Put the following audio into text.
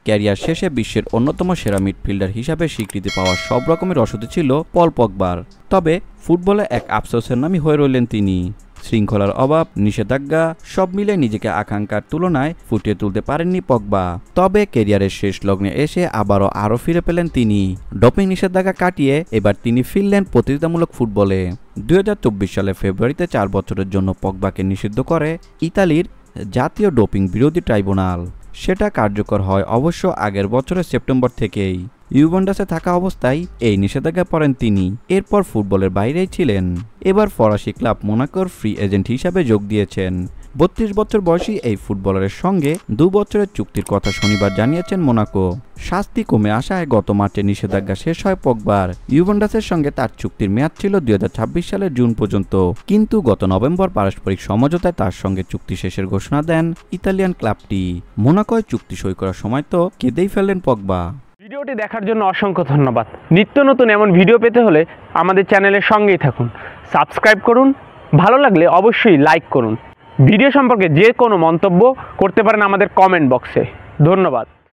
Career শেষে বিশ্বের অন্যতম সেরা মিডফিল্ডার হিসাবে স্বীকৃতি পাওয়ার সব রকমের রসদ ছিল পল পগবার। তবে ফুটবলে এক আফসোসের নামই হয়ে রইলেন তিনি। শৃঙ্খলার অভাব, নিষেধাজ্ঞা সব মিলে নিজেকে আকাঙ্ক্ষার তুলনায় ফুটিয়ে তুলতে পারেননি পগবা। তবে ক্যারিয়ারের শেষ লগ্নে এসে আরও ফিরে পেলেন তিনি। ডোপিং নিষেধাজ্ঞা কাটিয়ে এবার তিনি ফিরলেন প্রতিযোগিতামূলক ফুটবলে। 2024 সালে ফেব্রুয়ারিতে 4 বছরের জন্য পগবাকে নিষিদ্ধ করে ইতালির জাতীয় ডোপিং বিরোধী ট্রাইব্যুনাল। সেটা কার্যকর হয় অবশ্য আগের বছরের সেপ্টেম্বর থেকেই। ইউভেন্টাসে থাকা অবস্থায় এই নিষেধাজ্ঞা পড়েন তিনি। এরপর ফুটবলের বাইরেই ছিলেন। এবার ফরাসি ক্লাব মোনাকোর ফ্রি এজেন্ট হিসাবে যোগ দিয়েছেন। 32 বছর বয়সী এই ফুটবলারের সঙ্গে 2 বছরের চুক্তির কথা শনিবার জানিয়েছেন মোনাকো। শাস্তি কমে আসায় গত মার্চে নিষেধাজ্ঞা শেষ হয় পগবার। ইউভেন্টাসের সঙ্গে তার চুক্তির মেয়াদ ছিল 2026 সালের জুন পর্যন্ত, কিন্তু গত নভেম্বর পারস্পরিক সমঝোতায় তার সঙ্গে চুক্তি শেষের ঘোষণা দেন ইতালিয়ান ক্লাবটি। মোনাকোয় চুক্তি সই করার সময় তো কেঁদেই ফেললেন পগবা। ভিডিওটি দেখার জন্য অসংখ্য ধন্যবাদ। নিত্য নতুন এমন ভিডিও পেতে হলে আমাদের চ্যানেলের সঙ্গেই থাকুন, সাবস্ক্রাইব করুন, ভালো লাগলে অবশ্যই লাইক করুন। ভিডিও সম্পর্কে যে কোনো মন্তব্য করতে পারেন আমাদের কমেন্ট বক্সে। ধন্যবাদ।